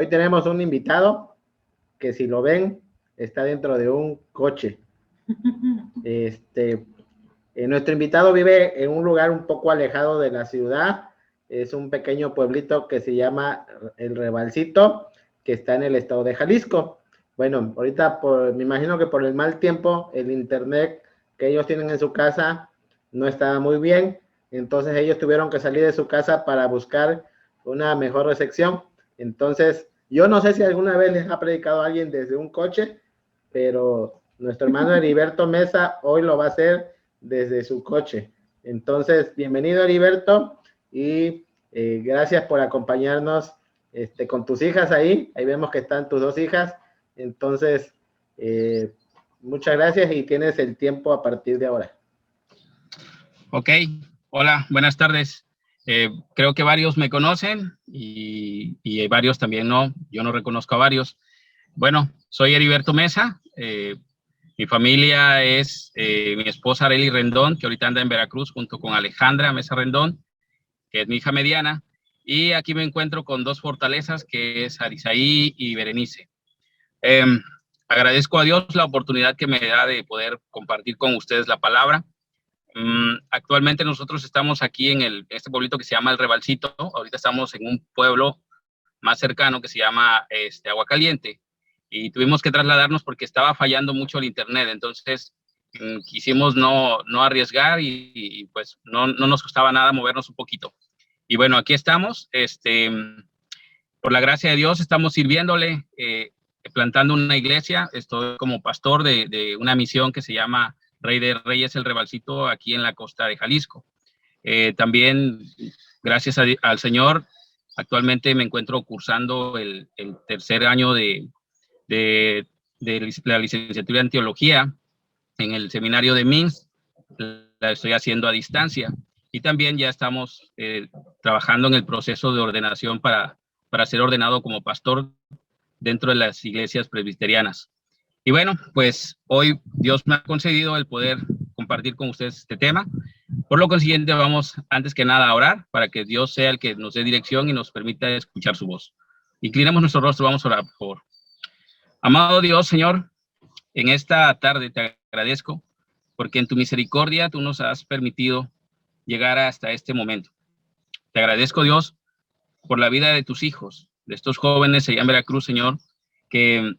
Hoy tenemos un invitado que, si lo ven, está dentro de un coche. Nuestro invitado vive en un lugar un poco alejado de la ciudad. Es un pequeño pueblito que se llama El Rebalsito, que está en el estado de Jalisco. Bueno, ahorita me imagino que por el mal tiempo, el internet que ellos tienen en su casa no estaba muy bien. Entonces ellos tuvieron que salir de su casa para buscar una mejor recepción. Entonces, yo no sé si alguna vez les ha predicado a alguien desde un coche, pero nuestro hermano Heriberto Mesa hoy lo va a hacer desde su coche. Entonces, bienvenido Heriberto, y gracias por acompañarnos con tus hijas ahí. Ahí vemos que están tus dos hijas. Entonces, muchas gracias y tienes el tiempo a partir de ahora. Ok, hola, buenas tardes. Creo que varios me conocen y varios también no. Yo no reconozco a varios. Bueno, soy Heriberto Mesa. Mi familia es mi esposa Arely Rendón, que ahorita anda en Veracruz junto con Alejandra Mesa Rendón, que es mi hija mediana. Y aquí me encuentro con dos fortalezas, que es Arisaí y Berenice. Agradezco a Dios la oportunidad que me da de poder compartir con ustedes la palabra. Actualmente nosotros estamos aquí en este pueblito que se llama El Rebalsito. Ahorita estamos en un pueblo más cercano que se llama Aguacaliente, y tuvimos que trasladarnos porque estaba fallando mucho el internet. Entonces quisimos no arriesgar y pues no nos costaba nada movernos un poquito. Y bueno, aquí estamos, por la gracia de Dios estamos sirviéndole, plantando una iglesia. Estoy como pastor de una misión que se llama Rey de Reyes El Rebalsito, aquí en la costa de Jalisco. También, gracias al Señor, actualmente me encuentro cursando el tercer año de la licenciatura en teología en el seminario de Minsk. La estoy haciendo a distancia, y también ya estamos trabajando en el proceso de ordenación para ser ordenado como pastor dentro de las iglesias presbiterianas. Y bueno, pues hoy Dios me ha concedido el poder compartir con ustedes este tema. Por lo consiguiente, vamos antes que nada a orar para que Dios sea el que nos dé dirección y nos permita escuchar su voz. Inclinamos nuestro rostro, vamos a orar, por favor. Amado Dios, Señor, en esta tarde te agradezco porque en tu misericordia tú nos has permitido llegar hasta este momento. Te agradezco, Dios, por la vida de tus hijos, de estos jóvenes allá en Veracruz, Señor, que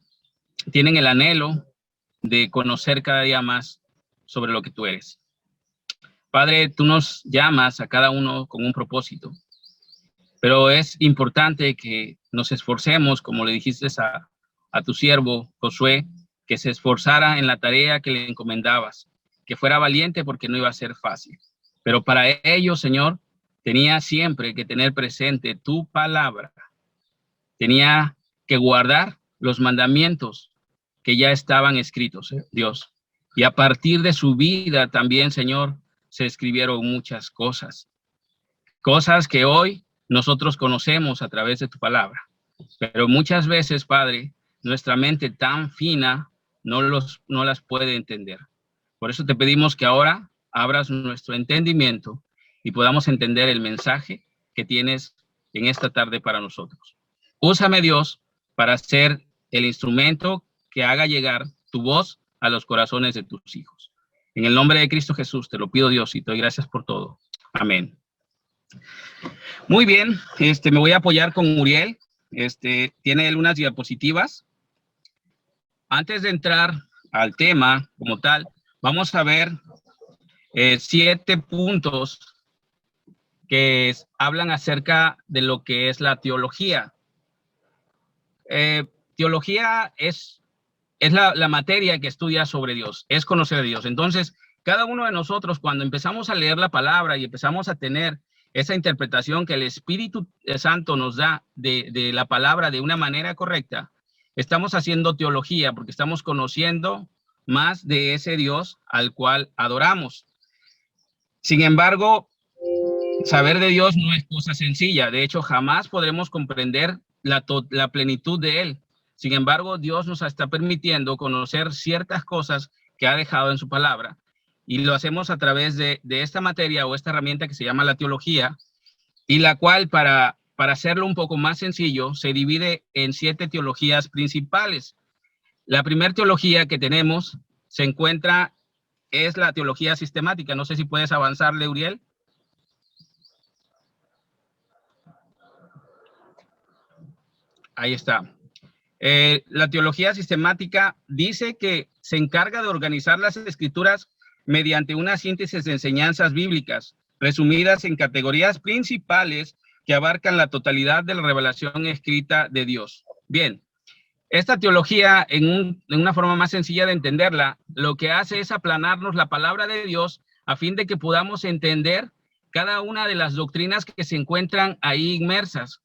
tienen el anhelo de conocer cada día más sobre lo que tú eres. Padre, tú nos llamas a cada uno con un propósito, pero es importante que nos esforcemos, como le dijiste a tu siervo Josué, que se esforzara en la tarea que le encomendabas, que fuera valiente porque no iba a ser fácil. Pero para ello, Señor, tenía siempre que tener presente tu palabra. Tenía que guardar los mandamientos que ya estaban escritos, Dios. Y a partir de su vida también, Señor, se escribieron muchas cosas. Cosas que hoy nosotros conocemos a través de tu palabra. Pero muchas veces, Padre, nuestra mente tan fina no las puede entender. Por eso te pedimos que ahora abras nuestro entendimiento y podamos entender el mensaje que tienes en esta tarde para nosotros. Úsame, Dios, para ser el instrumento que haga llegar tu voz a los corazones de tus hijos. En el nombre de Cristo Jesús te lo pido, Dios, y te doy gracias por todo. Amén. Muy bien, me voy a apoyar con Uriel. Tiene él unas diapositivas. Antes de entrar al tema como tal, vamos a ver 7 puntos que hablan acerca de lo que es la teología. Teología es la materia que estudia sobre Dios, es conocer a Dios. Entonces, cada uno de nosotros, cuando empezamos a leer la palabra y empezamos a tener esa interpretación que el Espíritu Santo nos da de la palabra de una manera correcta, estamos haciendo teología porque estamos conociendo más de ese Dios al cual adoramos. Sin embargo, saber de Dios no es cosa sencilla. De hecho, jamás podremos comprender la plenitud de Él. Sin embargo, Dios nos está permitiendo conocer ciertas cosas que ha dejado en su palabra, y lo hacemos a través de esta materia o esta herramienta que se llama la teología, y la cual para para hacerlo un poco más sencillo, se divide en 7 teologías principales. La primera teología que tenemos es la teología sistemática. No sé si puedes avanzarle, Uriel. Ahí está. La teología sistemática dice que se encarga de organizar las escrituras mediante una síntesis de enseñanzas bíblicas, resumidas en categorías principales que abarcan la totalidad de la revelación escrita de Dios. Bien, esta teología, en una forma más sencilla de entenderla, lo que hace es aplanarnos la palabra de Dios a fin de que podamos entender cada una de las doctrinas que se encuentran ahí inmersas,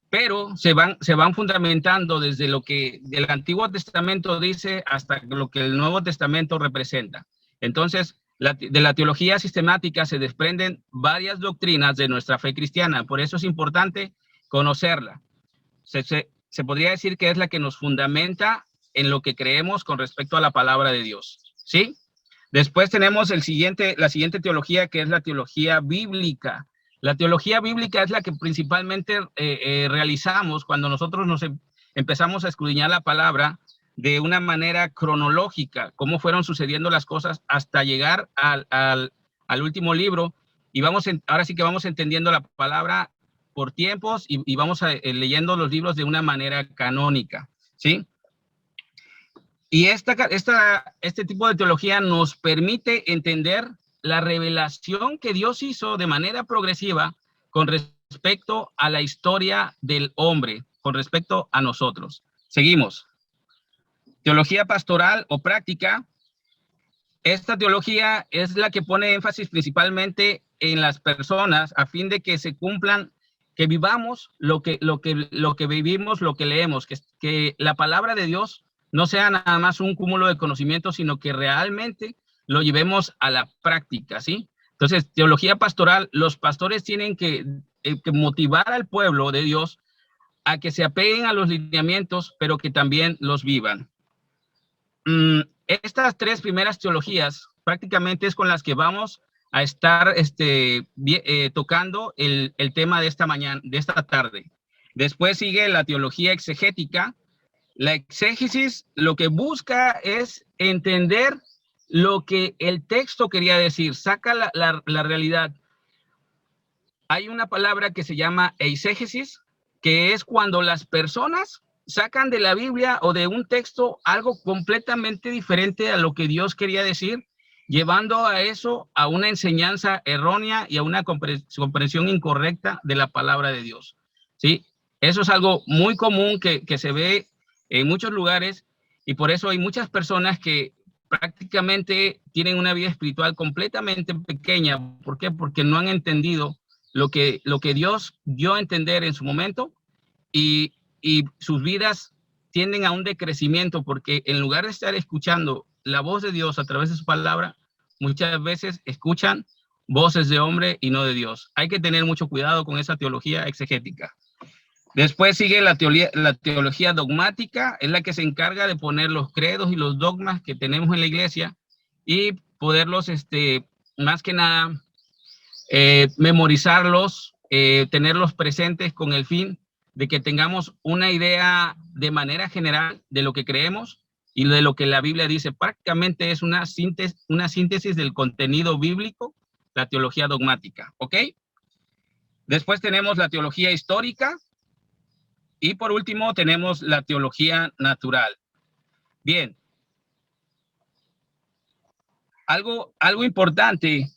pero se van fundamentando desde lo que el Antiguo Testamento dice hasta lo que el Nuevo Testamento representa. Entonces, de la teología sistemática se desprenden varias doctrinas de nuestra fe cristiana, por eso es importante conocerla. Se podría decir que es la que nos fundamenta en lo que creemos con respecto a la palabra de Dios, ¿sí? Después tenemos la siguiente teología, que es la teología bíblica. La teología bíblica es la que principalmente realizamos cuando nosotros empezamos a escudriñar la palabra de una manera cronológica, cómo fueron sucediendo las cosas hasta llegar al último libro, y ahora sí que vamos entendiendo la palabra por tiempos y vamos leyendo los libros de una manera canónica, ¿sí? Y este tipo de teología nos permite entender la revelación que Dios hizo de manera progresiva con respecto a la historia del hombre, con respecto a nosotros. Seguimos. Teología pastoral o práctica. Esta teología es la que pone énfasis principalmente en las personas a fin de que se cumplan, que vivamos lo que vivimos, lo que leemos, que la palabra de Dios no sea nada más un cúmulo de conocimientos, sino que realmente lo llevemos a la práctica, ¿sí? Entonces, teología pastoral, los pastores tienen que motivar al pueblo de Dios a que se apeguen a los lineamientos, pero que también los vivan. Estas 3 primeras teologías prácticamente es con las que vamos a estar tocando el tema de esta tarde. Después sigue la teología exegética. La exégesis lo que busca es entender lo que el texto quería decir, saca la realidad. Hay una palabra que se llama eisegesis, que es cuando las personas sacan de la Biblia o de un texto algo completamente diferente a lo que Dios quería decir, llevando a eso a una enseñanza errónea y a una comprensión incorrecta de la palabra de Dios, ¿sí? Eso es algo muy común que se ve en muchos lugares, y por eso hay muchas personas que prácticamente tienen una vida espiritual completamente pequeña. ¿Por qué? Porque no han entendido lo que Dios dio a entender en su momento, y sus vidas tienden a un decrecimiento, porque en lugar de estar escuchando la voz de Dios a través de su palabra, muchas veces escuchan voces de hombre y no de Dios. Hay que tener mucho cuidado con esa teología exegética. Después sigue la teología dogmática, es la que se encarga de poner los credos y los dogmas que tenemos en la iglesia y poderlos, más que nada, memorizarlos, tenerlos presentes con el fin de que tengamos una idea de manera general de lo que creemos y de lo que la Biblia dice. Prácticamente es una síntesis del contenido bíblico, la teología dogmática, ¿ok? Después tenemos la teología histórica y por último tenemos la teología natural. Bien. Algo importante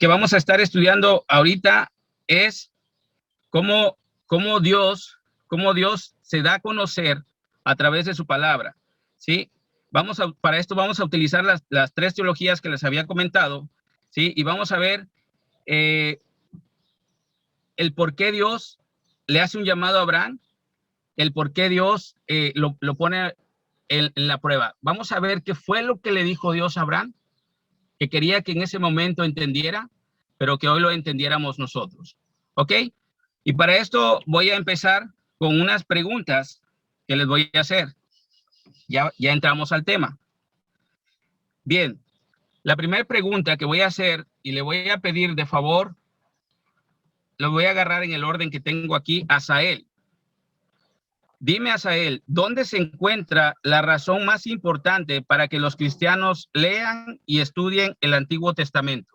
que vamos a estar estudiando ahorita es cómo Dios se da a conocer a través de su palabra, ¿sí? Para esto vamos a utilizar las 3 teologías que les había comentado, ¿sí? Y vamos a ver el por qué Dios le hace un llamado a Abraham, el por qué Dios lo pone en la prueba. Vamos a ver qué fue lo que le dijo Dios a Abraham, que quería que en ese momento entendiera, pero que hoy lo entendiéramos nosotros, ¿ok? Y para esto voy a empezar con unas preguntas que les voy a hacer. Ya entramos al tema. Bien, la primera pregunta que voy a hacer, y le voy a pedir de favor lo voy a agarrar en el orden que tengo aquí. Asael. Dime, Asael, ¿dónde se encuentra la razón más importante para que los cristianos lean y estudien el Antiguo Testamento?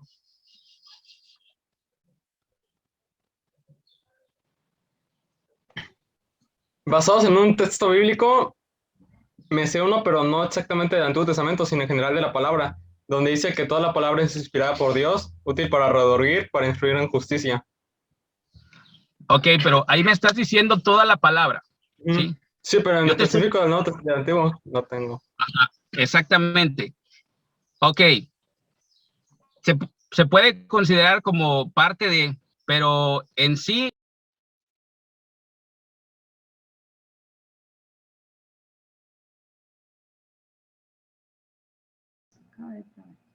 Basados en un texto bíblico, me sé uno, pero no exactamente del Antiguo Testamento, sino en general de la palabra, donde dice que toda la palabra es inspirada por Dios, útil para redarguir, para instruir en justicia. Ok, pero ahí me estás diciendo toda la palabra, ¿sí? Sí, pero en Yo el te estoy... específico del Antiguo no tengo. Ajá, exactamente. Ok. Se puede considerar como parte de, pero en sí...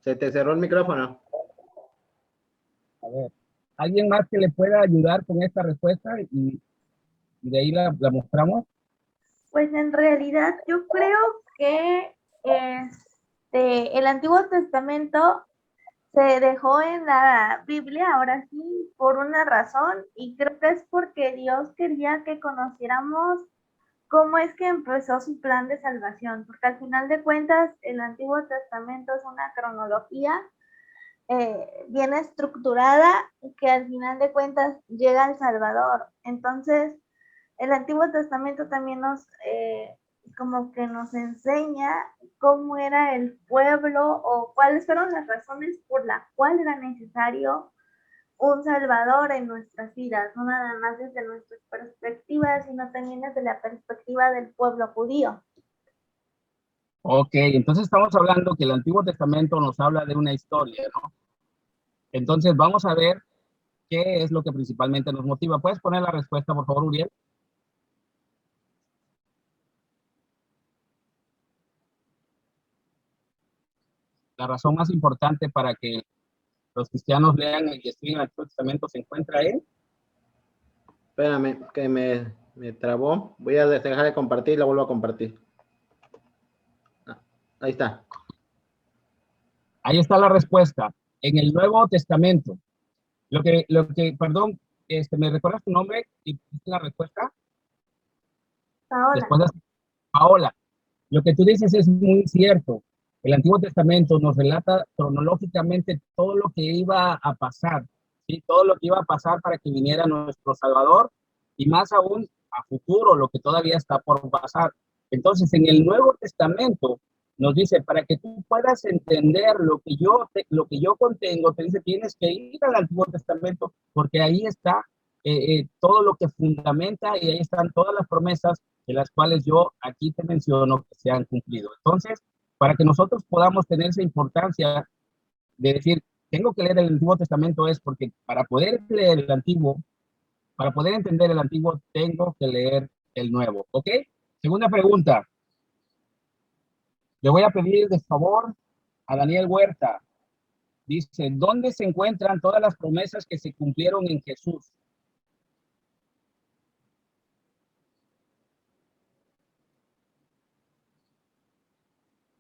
Se te cerró el micrófono. A ver, ¿alguien más que le pueda ayudar con esta respuesta y de ahí la mostramos? Pues en realidad yo creo que el Antiguo Testamento se dejó en la Biblia, ahora sí, por una razón, y creo que es porque Dios quería que conociéramos cómo es que empezó su plan de salvación, porque al final de cuentas el Antiguo Testamento es una cronología bien estructurada que al final de cuentas llega al Salvador. Entonces, el Antiguo Testamento también como que nos enseña cómo era el pueblo o cuáles fueron las razones por las cuales era necesario un Salvador en nuestras vidas, no nada más desde nuestras perspectivas, sino también desde la perspectiva del pueblo judío. Ok, entonces estamos hablando que el Antiguo Testamento nos habla de una historia, ¿no? Entonces vamos a ver qué es lo que principalmente nos motiva. ¿Puedes poner la respuesta, por favor, Uriel? La razón más importante para que los cristianos lean y estudien el Antiguo Testamento se encuentra en... Espérame, que me trabó. Voy a dejar de compartir y la vuelvo a compartir. Ahí está. Ahí está la respuesta. En el Nuevo Testamento. Perdón, ¿me recuerdas tu nombre y la respuesta? Paola. Después de Paola. Lo que tú dices es muy cierto. El Antiguo Testamento nos relata cronológicamente todo lo que iba a pasar, ¿sí? Todo lo que iba a pasar para que viniera nuestro Salvador y más aún a futuro, lo que todavía está por pasar. Entonces, en el Nuevo Testamento nos dice, para que tú puedas entender lo que yo contengo, te dice, tienes que ir al Antiguo Testamento porque ahí está todo lo que fundamenta y ahí están todas las promesas de las cuales yo aquí te menciono que se han cumplido. Entonces, para que nosotros podamos tener esa importancia de decir, tengo que leer el Antiguo Testamento es porque para poder leer el Antiguo, para poder entender el Antiguo, tengo que leer el Nuevo, ¿ok? Segunda pregunta. Le voy a pedir de favor a Daniel Huerta. Dice, ¿dónde se encuentran todas las promesas que se cumplieron en Jesús?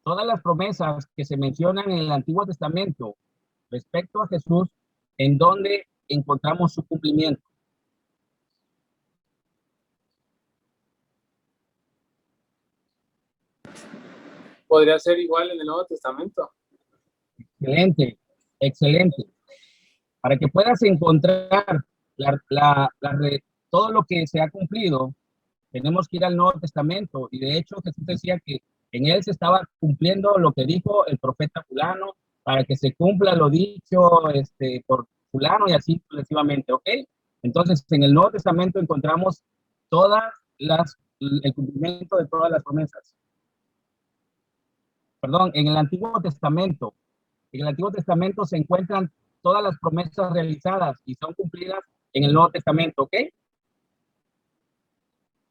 Todas las promesas que se mencionan en el Antiguo Testamento respecto a Jesús, ¿en dónde encontramos su cumplimiento? Podría ser igual en el Nuevo Testamento. Excelente, excelente. Para que puedas encontrar todo lo que se ha cumplido, tenemos que ir al Nuevo Testamento. Y de hecho Jesús decía que en él se estaba cumpliendo lo que dijo el profeta fulano, para que se cumpla lo dicho por fulano y así sucesivamente, ¿ok? Entonces, en el Nuevo Testamento encontramos el cumplimiento de todas las promesas. Perdón, en el Antiguo Testamento se encuentran todas las promesas realizadas y son cumplidas en el Nuevo Testamento, ¿ok?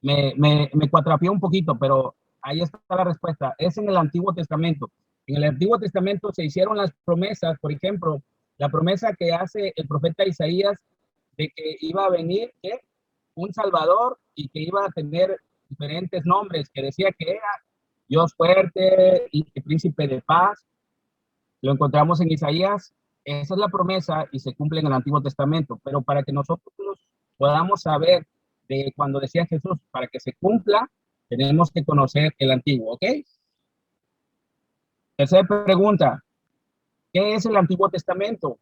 Me cuatrapié un poquito, pero ahí está la respuesta. Es en el Antiguo Testamento. En el Antiguo Testamento se hicieron las promesas, por ejemplo, la promesa que hace el profeta Isaías de que iba a venir un Salvador y que iba a tener diferentes nombres, que decía que era Dios fuerte y príncipe de paz. Lo encontramos en Isaías esa es la promesa y se cumple en el Antiguo Testamento, pero para que nosotros podamos saber de cuando decía Jesús, para que se cumpla, tenemos que conocer el Antiguo, ¿ok? Tercera pregunta, ¿qué es el Antiguo Testamento?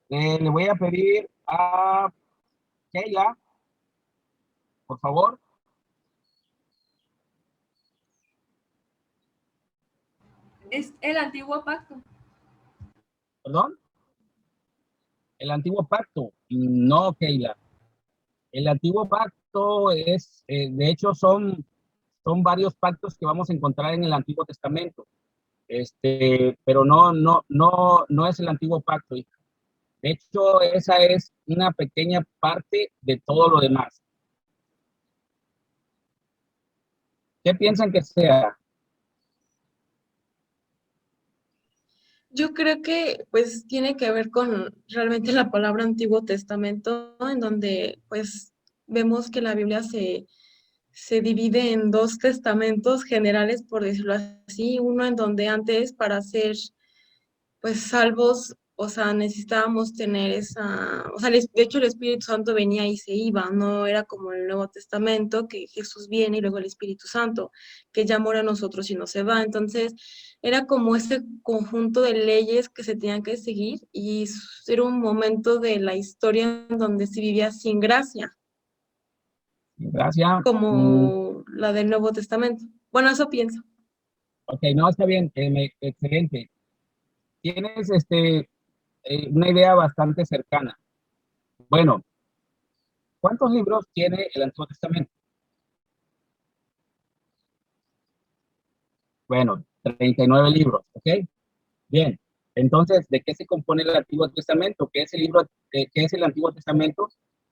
Le voy a pedir a Keila, por favor. Es el antiguo pacto. ¿Perdón? El Antiguo Pacto. No, Keila. El Antiguo Pacto es, de hecho, son varios pactos que vamos a encontrar en el Antiguo Testamento. Pero no es el Antiguo Pacto, hija. De hecho, esa es una pequeña parte de todo lo demás. ¿Qué piensan que sea? Yo creo que pues tiene que ver con realmente la palabra Antiguo Testamento, ¿no? En donde pues vemos que la Biblia se divide en dos testamentos generales, por decirlo así, uno en donde antes para ser pues salvos, o sea, necesitábamos tener esa, o sea, de hecho el Espíritu Santo venía y se iba, no era como el Nuevo Testamento, que Jesús viene y luego el Espíritu Santo, que ya mora a nosotros y no se va. Entonces, era como ese conjunto de leyes que se tenían que seguir y era un momento de la historia en donde se vivía sin gracia, Gracias. como la del Nuevo Testamento. Bueno, eso pienso. Ok, no, está bien. Excelente. Tienes una idea bastante cercana. Bueno, ¿cuántos libros tiene el Antiguo Testamento? Bueno, 39 libros, ¿ok? Bien, entonces, ¿de qué se compone el Antiguo Testamento? ¿Qué es el libro, qué es el Antiguo Testamento?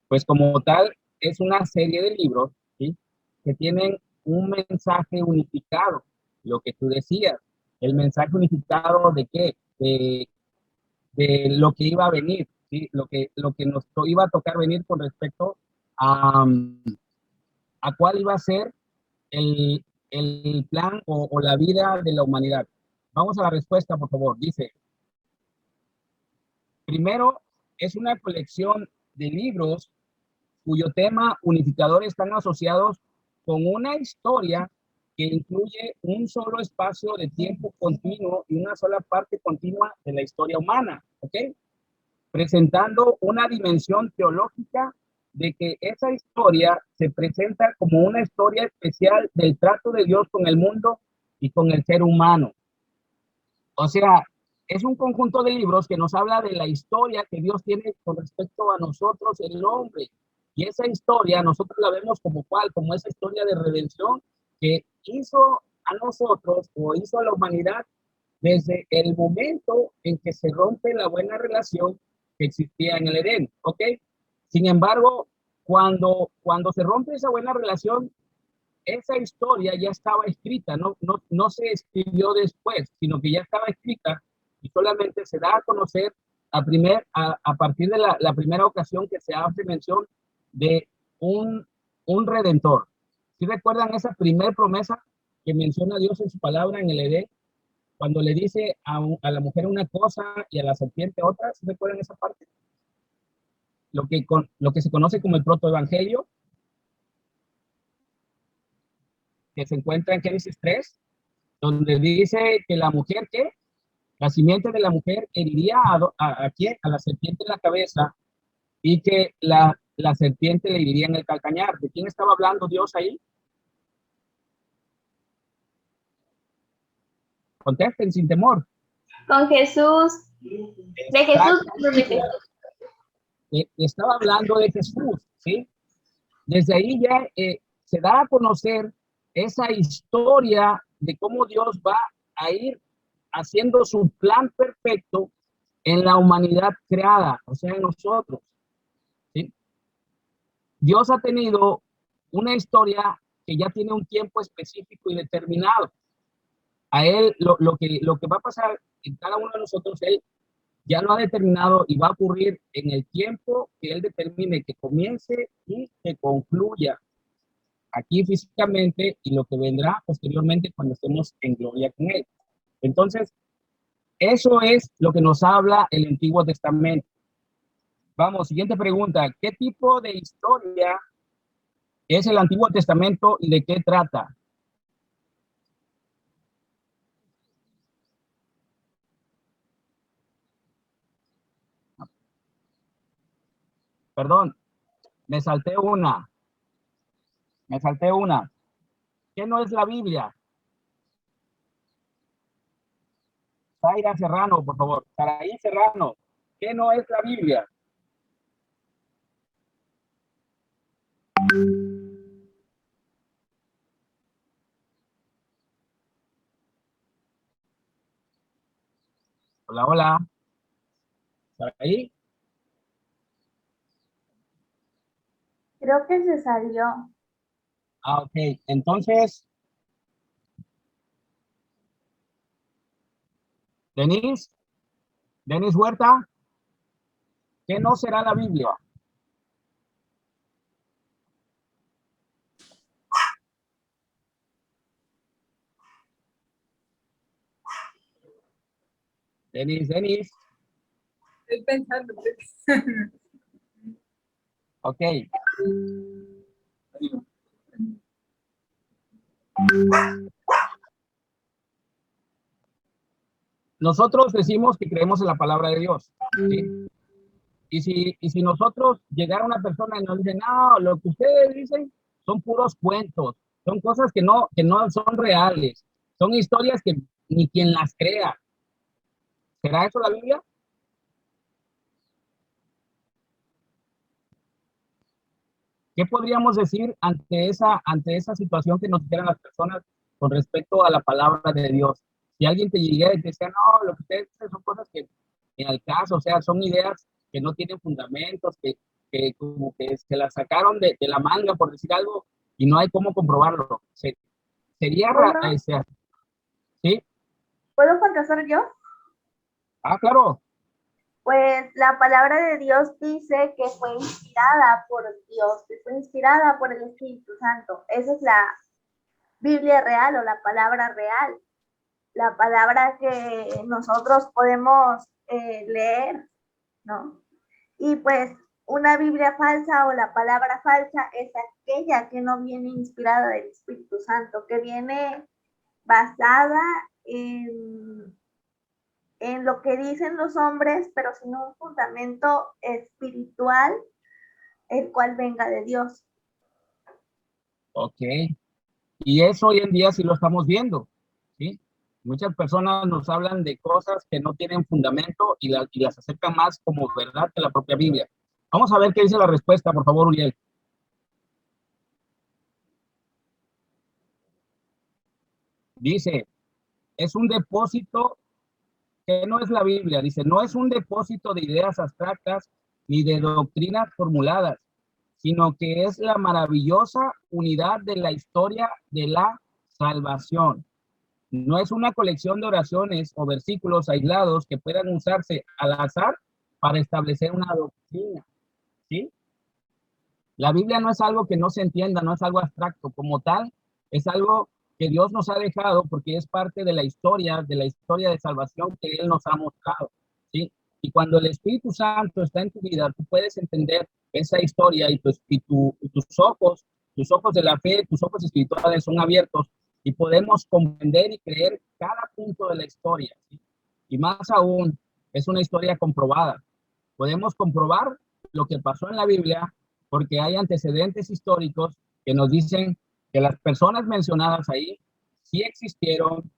Pues como tal, es una serie de libros, ¿sí? Que tienen un mensaje unificado, lo que tú decías. ¿El mensaje unificado de qué? De lo que iba a venir, ¿sí? Lo que nos iba a tocar venir con respecto a, a cuál iba a ser el plan o la vida de la humanidad. Vamos a la respuesta, por favor. Dice, primero, es una colección de libros cuyo tema unificador están asociados con una historia que incluye un solo espacio de tiempo continuo y una sola parte continua de la historia humana, ¿ok? Presentando una dimensión teológica de que esa historia se presenta como una historia especial del trato de Dios con el mundo y con el ser humano. O sea, es un conjunto de libros que nos habla de la historia que Dios tiene con respecto a nosotros, el hombre. Y esa historia nosotros la vemos como cuál, como esa historia de redención que hizo a nosotros o hizo a la humanidad desde el momento en que se rompe la buena relación que existía en el Edén, ¿ok? Sin embargo, cuando se rompe esa buena relación, esa historia ya estaba escrita, no se escribió después, sino que ya estaba escrita y solamente se da a conocer a partir de la primera ocasión que se hace mención de un redentor. ¿Sí recuerdan esa primera promesa que menciona Dios en su palabra en el Edén? Cuando le dice a la mujer una cosa y a la serpiente otra, ¿sí recuerdan esa parte? Lo que se conoce como el protoevangelio, que se encuentra en Génesis 3, donde dice que la mujer, ¿qué? La simiente de la mujer heriría a la serpiente en la cabeza y que la serpiente le heriría en el calcañar. ¿De quién estaba hablando Dios ahí? Contesten sin temor. Con Jesús, de Jesús, de Jesús. Estaba hablando de Jesús, ¿sí? Desde ahí ya se da a conocer esa historia de cómo Dios va a ir haciendo su plan perfecto en la humanidad creada, o sea, en nosotros, ¿sí? Dios ha tenido una historia que ya tiene un tiempo específico y determinado. A él, lo que va a pasar en cada uno de nosotros, él ya lo ha determinado y va a ocurrir en el tiempo que él determine que comience y que concluya aquí físicamente y lo que vendrá posteriormente cuando estemos en gloria con él. Entonces, Eso es lo que nos habla el Antiguo Testamento. Vamos, siguiente pregunta. ¿Qué tipo de historia es el Antiguo Testamento y de qué trata? Perdón, me salté una. ¿Qué no es la Biblia? Zaira Serrano, por favor. Saraí Serrano. ¿Qué no es la Biblia? Hola, hola. Saraí. Creo que se salió. Ah, ok. Entonces, Denise Huerta, ¿qué no será la Biblia? Denise. Estoy pensando. Ok. Nosotros decimos que creemos en la palabra de Dios, ¿sí? Y si nosotros llegara una persona y nos dice, no, lo que ustedes dicen son puros cuentos, son cosas que no son reales, son historias que ni quien las crea. ¿Será eso la Biblia? ¿Qué podríamos decir ante esa situación que nos dijeran las personas con respecto a la palabra de Dios? Si alguien te llegara y te decía, no, lo que ustedes dicen son cosas que en el caso, o sea, son ideas que no tienen fundamentos, que como que se las sacaron de la manga, por decir algo, y no hay cómo comprobarlo. Sería, Bueno, ¿sí? ¿puedo contestar yo? Ah, claro. Pues la palabra de Dios dice que fue inspirada por Dios, que fue inspirada por el Espíritu Santo. Esa es la Biblia real o la palabra real, la palabra que nosotros podemos leer, ¿no? Y pues una Biblia falsa o la palabra falsa es aquella que no viene inspirada del Espíritu Santo, que viene basada en lo que dicen los hombres, pero sin un fundamento espiritual, el cual venga de Dios. Ok. Y eso hoy en día sí lo estamos viendo, ¿sí? Muchas personas nos hablan de cosas que no tienen fundamento y las acercan más como verdad que la propia Biblia. Vamos a ver qué dice la respuesta, por favor, Uriel. Dice, es un depósito que no es la Biblia. Dice, no es un depósito de ideas abstractas ni de doctrinas formuladas, sino que es la maravillosa unidad de la historia de la salvación. No es una colección de oraciones o versículos aislados que puedan usarse al azar para establecer una doctrina, ¿sí? La Biblia no es algo que no se entienda, no es algo abstracto. Como tal, es algo que Dios nos ha dejado porque es parte de la historia de salvación que Él nos ha mostrado, ¿sí? Y cuando el Espíritu Santo está en tu vida, tú puedes entender esa historia y tus ojos de la fe, tus ojos espirituales son abiertos y podemos comprender y creer cada punto de la historia, ¿sí? Y más aún, es una historia comprobada. Podemos comprobar lo que pasó en la Biblia porque hay antecedentes históricos que nos dicen que las personas mencionadas ahí sí existieron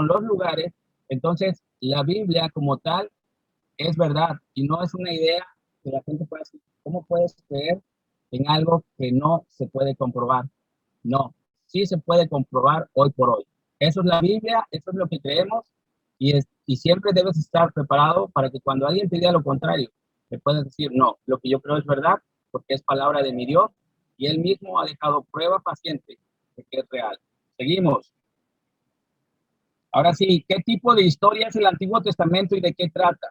los lugares. Entonces, la Biblia como tal es verdad y no es una idea que la gente pueda decir, ¿cómo puedes creer en algo que no se puede comprobar? No, sí se puede comprobar hoy por hoy. Eso es la Biblia, eso es lo que creemos y siempre debes estar preparado para que cuando alguien te diga lo contrario, le puedas decir, no, lo que yo creo es verdad porque es palabra de mi Dios y Él mismo ha dejado prueba paciente de que es real. Seguimos. Ahora sí, ¿qué tipo de historia es el Antiguo Testamento y de qué trata?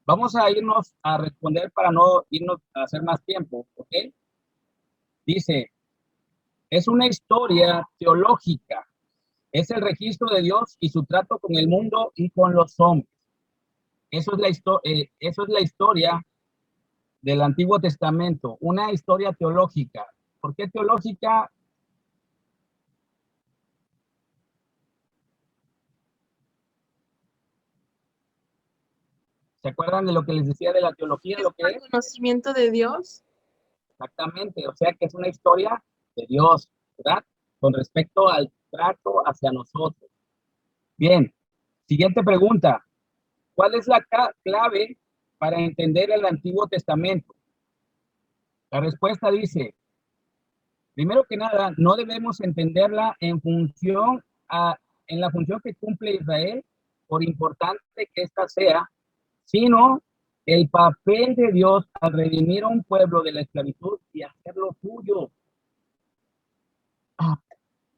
Vamos a irnos a responder para no irnos a hacer más tiempo, ¿ok? Dice, es una historia teológica Es el registro de Dios y su trato con el mundo y con los hombres. Eso es la historia del Antiguo Testamento, una historia teológica. ¿Por qué teológica? ¿Se acuerdan de lo que les decía de la teología? Es Lo que el es conocimiento de Dios. exactamente, o sea que es una historia de Dios, ¿verdad? Con respecto al trato hacia nosotros. Bien, siguiente pregunta. ¿Cuál es la clave para entender el Antiguo Testamento? La respuesta dice, primero que nada, no debemos entenderla en la función que cumple Israel, por importante que ésta sea, sino el papel de Dios al redimir a un pueblo de la esclavitud y hacerlo suyo.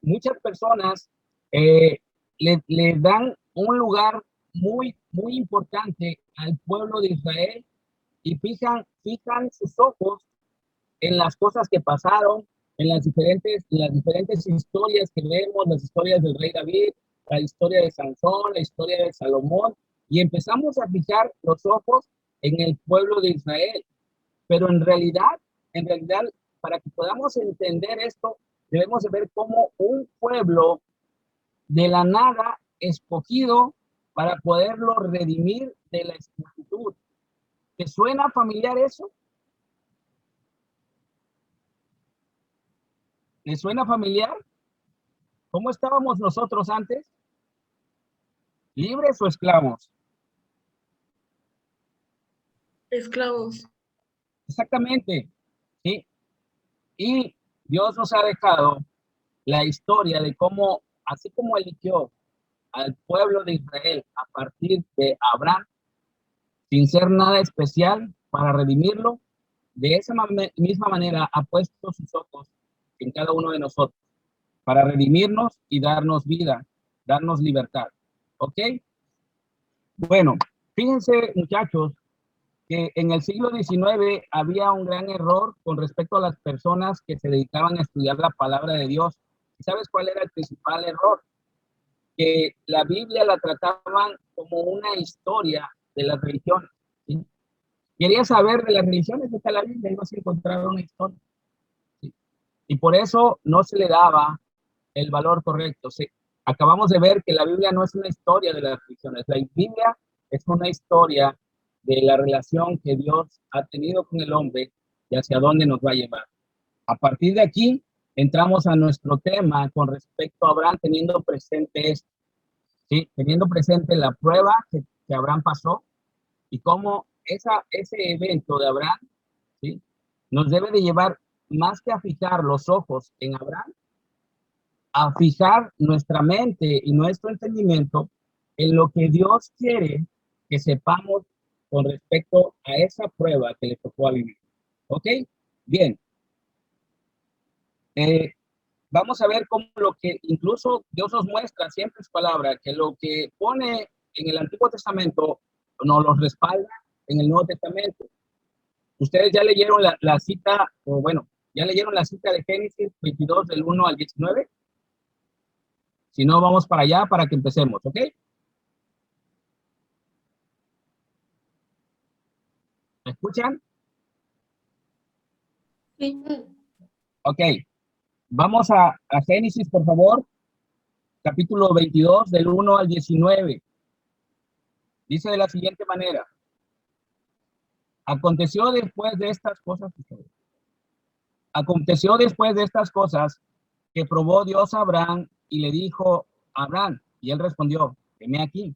Muchas personas le dan un lugar muy, muy importante al pueblo de Israel y fijan sus ojos en las cosas que pasaron, en las diferentes historias que vemos, las historias del rey David, la historia de Sansón, la historia de Salomón, y empezamos a fijar los ojos en el pueblo de Israel. Pero en realidad, para que podamos entender esto, debemos de ver cómo un pueblo de la nada escogido para poderlo redimir de la esclavitud. ¿Te suena familiar eso? ¿Les suena familiar? ¿Cómo estábamos nosotros antes? ¿Libres o esclavos? Esclavos. Exactamente, ¿sí? Y Dios nos ha dejado la historia de cómo, así como eligió al pueblo de Israel a partir de Abraham, sin ser nada especial para redimirlo, de esa misma manera ha puesto sus ojos en cada uno de nosotros para redimirnos y darnos vida, darnos libertad. ¿Ok? Bueno, fíjense, muchachos, que en el siglo XIX había un gran error con respecto a las personas que se dedicaban a estudiar la palabra de Dios. ¿Sabes cuál era el principal error? Que la Biblia la trataban como una historia de las religiones, ¿sí? Quería saber de las religiones, está la Biblia, ibas a encontrar una historia, ¿sí? Y por eso no se le daba el valor correcto. ¿Sí? Acabamos de ver que la Biblia no es una historia de las religiones, la Biblia es una historia de la relación que Dios ha tenido con el hombre y hacia dónde nos va a llevar. A partir de aquí, entramos a nuestro tema con respecto a Abraham, teniendo presente esto, ¿sí? Teniendo presente la prueba que Abraham pasó y cómo ese evento de Abraham, ¿sí? Nos debe de llevar más que a fijar los ojos en Abraham, a fijar nuestra mente y nuestro entendimiento en lo que Dios quiere que sepamos con respecto a esa prueba que le tocó a vivir. ¿Ok? Bien. Vamos a ver cómo lo que incluso Dios nos muestra siempre en su palabra, que lo que pone en el Antiguo Testamento nos lo respalda en el Nuevo Testamento. Ustedes ya leyeron la cita, o bueno, ya leyeron la cita de Génesis 22 del 1 al 19. Si no, vamos para allá para que empecemos, ¿ok? ¿Me escuchan? Sí. Ok. Vamos a Génesis, por favor. Capítulo 22, del 1 al 19. Dice de la siguiente manera. Aconteció después de estas cosas que probó Dios a Abraham y le dijo a Abraham, y él respondió, heme aquí.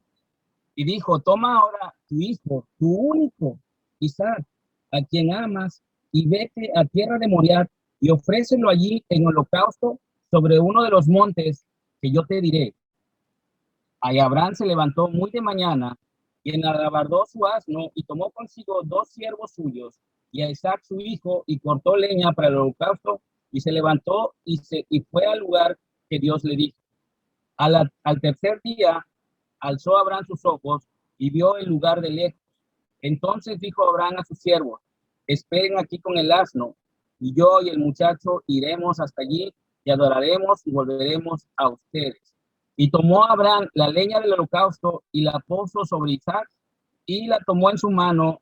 Y dijo, toma ahora tu hijo, tu único, Isaac, a quien amas, y vete a tierra de Moriah y ofrécelo allí en holocausto sobre uno de los montes que yo te diré. Ahí Abraham se levantó muy de mañana y enalabardó su asno y tomó consigo 2 siervos suyos y a Isaac su hijo y cortó leña para el holocausto y se levantó y fue al lugar que Dios le dijo. Al tercer día alzó Abraham sus ojos y vio el lugar de lejos. Entonces dijo Abraham a sus siervos, esperen aquí con el asno, y yo y el muchacho iremos hasta allí y adoraremos y volveremos a ustedes. Y tomó Abraham la leña del holocausto y la puso sobre Isaac, y la tomó en su mano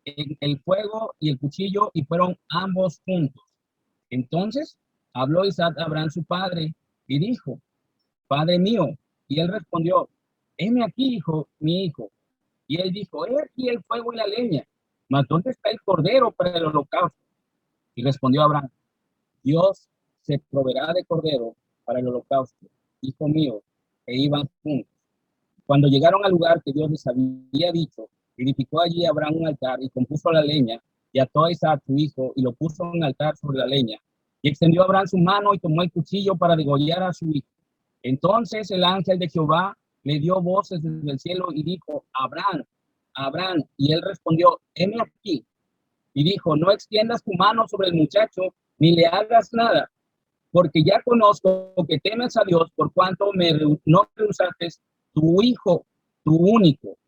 en el fuego y el cuchillo, y fueron ambos juntos. Entonces habló Isaac a Abraham su padre y dijo: Padre mío. Y él respondió: heme aquí, hijo, mi hijo. Y él dijo: he aquí el fuego y la leña, mas ¿dónde está el cordero para el holocausto? Y respondió Abraham: Dios se proveerá de cordero para el holocausto, hijo mío. E iban juntos. Cuando llegaron al lugar que Dios les había dicho, edificó allí Abraham un altar y compuso la leña, y ató a Isaac su hijo y lo puso en un altar sobre la leña. Y extendió Abraham su mano y tomó el cuchillo para degollar a su hijo. Entonces el ángel de Jehová le dio voces desde el cielo y dijo: Abraham, Abraham. Y él respondió: heme aquí. Y dijo: no extiendas tu mano sobre el muchacho, ni le hagas nada, porque ya conozco que temes a Dios, por cuanto no rehusaste tu hijo, tu único.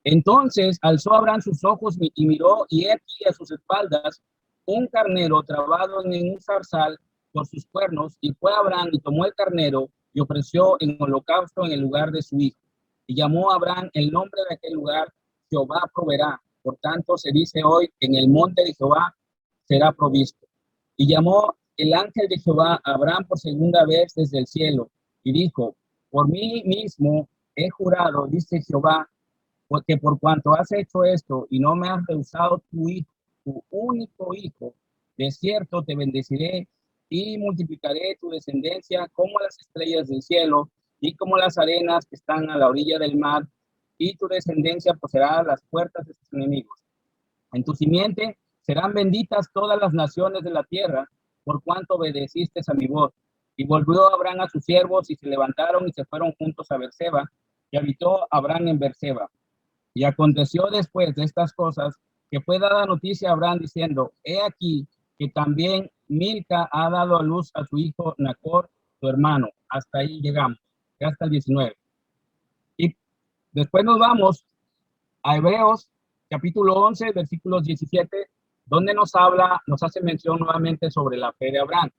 Entonces alzó Abraham sus ojos y miró, y he aquí a sus espaldas un carnero trabado en un zarzal por sus cuernos, y fue Abraham y tomó el carnero y ofreció en holocausto en el lugar de su hijo. Y llamó a Abraham el nombre de aquel lugar: Jehová proveerá. Por tanto se dice hoy: en el monte de Jehová será provisto. Y llamó el ángel de Jehová a Abraham por segunda vez desde el cielo, y dijo: por mí mismo he jurado, dice Jehová, porque por cuanto has hecho esto y no me has rehusado tu hijo, tu único hijo, de cierto te bendeciré y multiplicaré tu descendencia como las estrellas del cielo y como las arenas que están a la orilla del mar, y tu descendencia poseerá las puertas de sus enemigos. En tu simiente serán benditas todas las naciones de la tierra, por cuanto obedeciste a mi voz. Y volvió Abraham a sus siervos, y se levantaron y se fueron juntos a Berseba, y habitó Abraham en Berseba. Y aconteció después de estas cosas que fue dada noticia a Abraham diciendo: he aquí que también Milca ha dado a luz a su hijo Nacor, su hermano. Hasta ahí llegamos, hasta el 19. Y después nos vamos a Hebreos capítulo 11, versículos 17, donde nos hace mención nuevamente sobre la fe de Abraham.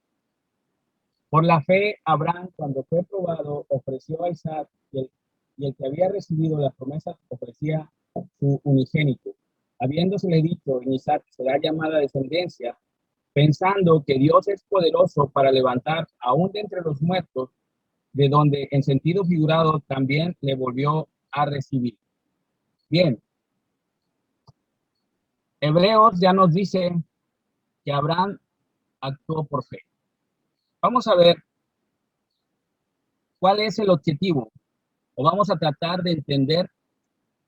Por la fe, Abraham, cuando fue probado, ofreció a Isaac, y el que había recibido la promesa ofrecía su unigénito, habiéndosele dicho: en Isaac será llamada descendencia, pensando que Dios es poderoso para levantar aún de entre los muertos, de donde en sentido figurado también le volvió a recibir. Bien, Hebreos ya nos dice que Abraham actuó por fe. Vamos a ver cuál es el objetivo, o vamos a tratar de entender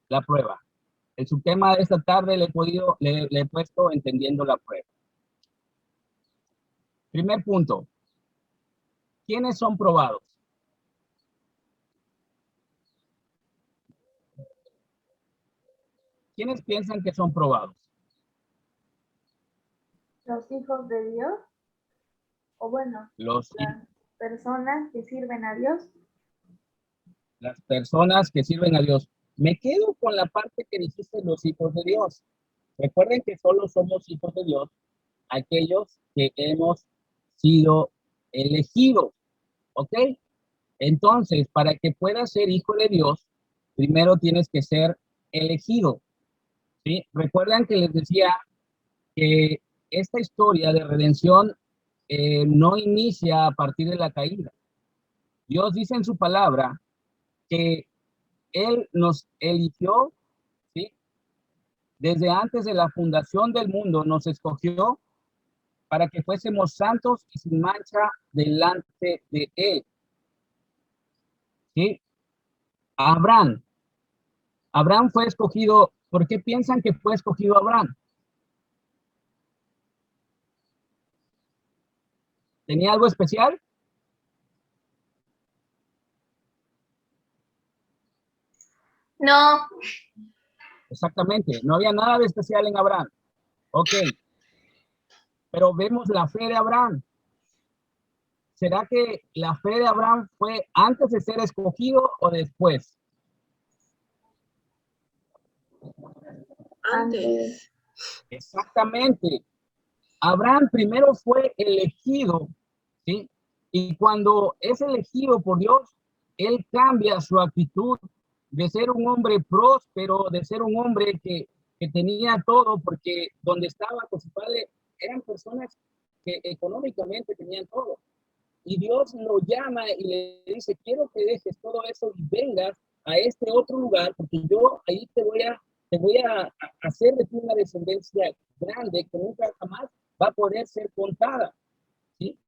la prueba. El subtema de esta tarde le he puesto entendiendo la prueba. Primer punto: ¿quiénes son probados? ¿Quiénes piensan que son probados? Los hijos de Dios, o bueno, las personas que sirven a Dios. Las personas que sirven a Dios. Me quedo con la parte que dijiste, los hijos de Dios. Recuerden que solo somos hijos de Dios aquellos que hemos sido elegidos, ¿ok? Entonces, para que puedas ser hijo de Dios, primero tienes que ser elegido, ¿sí? Recuerdan que les decía que esta historia de redención no inicia a partir de la caída. Dios dice en su palabra que Él nos eligió, ¿sí? Desde antes de la fundación del mundo nos escogió para que fuésemos santos y sin mancha delante de Él. ¿Sí? Abraham fue escogido. ¿Por qué piensan que fue escogido Abraham? ¿Tenía algo especial? No. Exactamente, no había nada de especial en Abraham. Ok, pero vemos la fe de Abraham. ¿Será que la fe de Abraham fue antes de ser escogido o después? Antes. Exactamente. Abraham primero fue elegido, ¿sí? Y cuando es elegido por Dios, él cambia su actitud de ser un hombre próspero, de ser un hombre que tenía todo, porque donde estaba con su padre eran personas que económicamente tenían todo. Y Dios lo llama y le dice, quiero que dejes todo eso y vengas a este otro lugar, porque yo ahí te voy a hacer de ti una descendencia grande que nunca jamás va a poder ser contada. ¿Sí?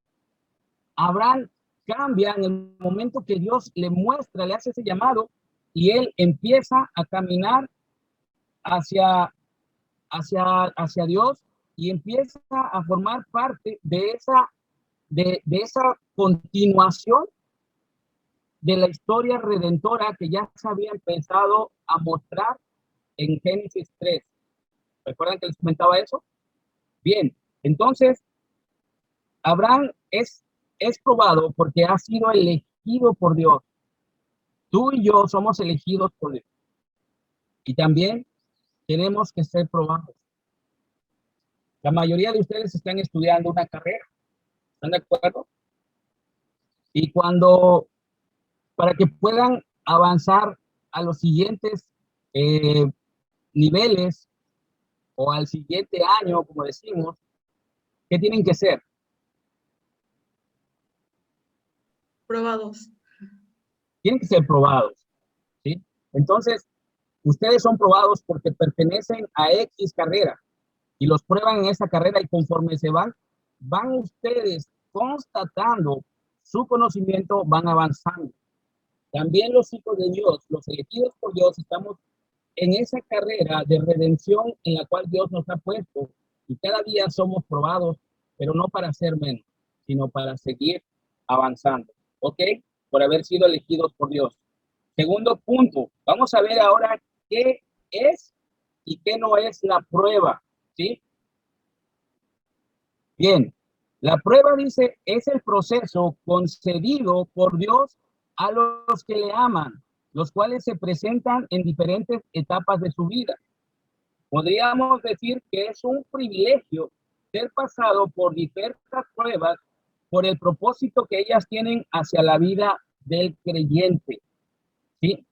Abraham cambia en el momento que Dios le muestra, le hace ese llamado, y él empieza a caminar hacia Dios y empieza a formar parte de esa continuación de la historia redentora que ya se había empezado a mostrar en Génesis 3. ¿Recuerdan que les comentaba eso? Bien, entonces Abraham es probado porque ha sido elegido por Dios. Tú y yo somos elegidos por Dios. Y también tenemos que ser probados. La mayoría de ustedes están estudiando una carrera. ¿Están de acuerdo? Y para que puedan avanzar a los siguientes niveles o al siguiente año, como decimos, ¿qué tienen que ser? Probados. Tienen que ser probados, ¿sí? Entonces, ustedes son probados porque pertenecen a X carrera y los prueban en esa carrera, y conforme se van ustedes constatando su conocimiento, van avanzando. También los hijos de Dios, los elegidos por Dios, estamos en esa carrera de redención en la cual Dios nos ha puesto, y cada día somos probados, pero no para ser menos, sino para seguir avanzando, ¿ok? Por haber sido elegidos por Dios. Segundo punto, vamos a ver ahora qué es y qué no es la prueba, ¿sí? Bien, la prueba, dice, es el proceso concedido por Dios a los que le aman, los cuales se presentan en diferentes etapas de su vida. Podríamos decir que es un privilegio ser pasado por diversas pruebas por el propósito que ellas tienen hacia la vida del creyente. ¿Sí?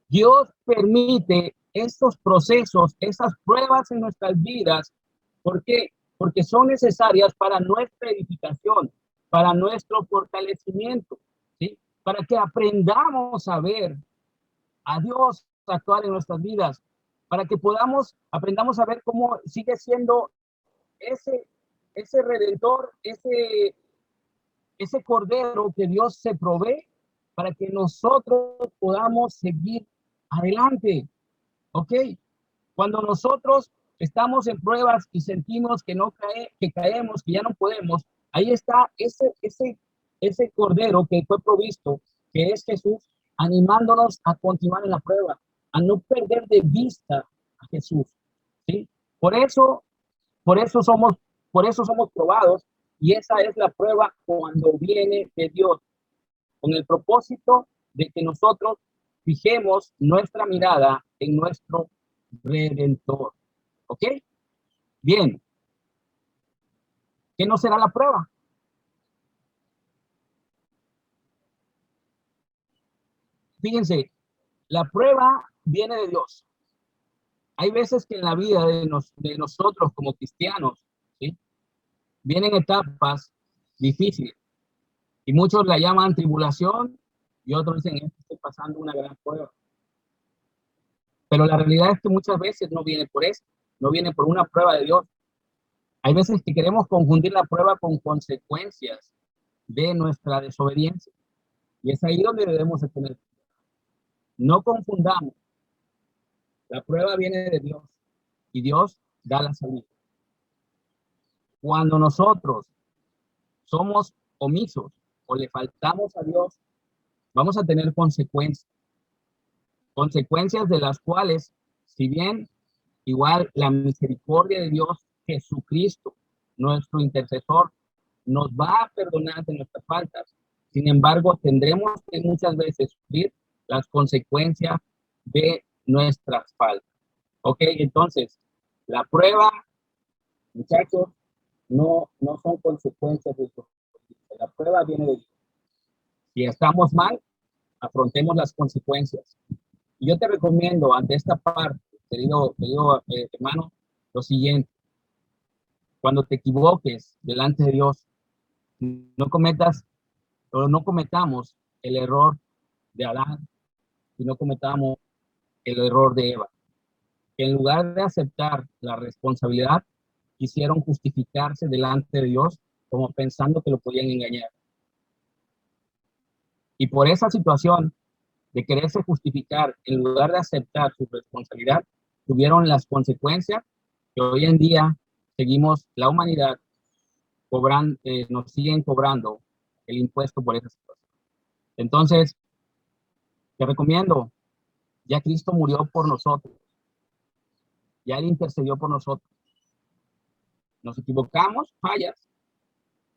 Dios permite estos procesos, esas pruebas en nuestras vidas. ¿Por qué? Porque son necesarias para nuestra edificación, para nuestro fortalecimiento, ¿sí? Para que aprendamos a ver a Dios actuar en nuestras vidas, para que aprendamos a ver cómo sigue siendo ese redentor, ese cordero que Dios se provee para que nosotros podamos seguir adelante. ¿Ok? Cuando nosotros estamos en pruebas y sentimos que caemos, que ya no podemos, ahí está ese cordero que fue provisto, que es Jesús, animándonos a continuar en la prueba, a no perder de vista a Jesús. ¿Sí? Por eso somos probados, y esa es la prueba cuando viene de Dios, con el propósito de que nosotros fijemos nuestra mirada en nuestro Redentor. ¿Ok? Bien. ¿Qué no será la prueba? Fíjense, la prueba viene de Dios. Hay veces que en la vida de nosotros como cristianos, ¿sí?, vienen etapas difíciles, y muchos la llaman tribulación, y otros dicen, estoy pasando una gran prueba. Pero la realidad es que muchas veces no viene por eso, no viene por una prueba de Dios. Hay veces que queremos confundir la prueba con consecuencias de nuestra desobediencia, y es ahí donde debemos de tener. No confundamos. La prueba viene de Dios, y Dios da la salida. Cuando nosotros somos omisos o le faltamos a Dios, vamos a tener consecuencias. Consecuencias de las cuales, si bien igual la misericordia de Dios, Jesucristo, nuestro intercesor, nos va a perdonar de nuestras faltas, sin embargo, tendremos que muchas veces sufrir las consecuencias de nuestras faltas. Ok, entonces, la prueba, muchachos, no son consecuencias de eso. La prueba viene de Dios. Si estamos mal, afrontemos las consecuencias. Y yo te recomiendo ante esta parte, querido hermano, lo siguiente. Cuando te equivoques delante de Dios, no cometamos el error de Adán y no cometamos el error de Eva, que en lugar de aceptar la responsabilidad, quisieron justificarse delante de Dios como pensando que lo podían engañar. Y por esa situación de quererse justificar, en lugar de aceptar su responsabilidad, tuvieron las consecuencias que hoy en día seguimos, la humanidad, nos siguen cobrando el impuesto por esa situación. Entonces, te recomiendo, ya Cristo murió por nosotros, ya Él intercedió por nosotros. Nos equivocamos, fallas,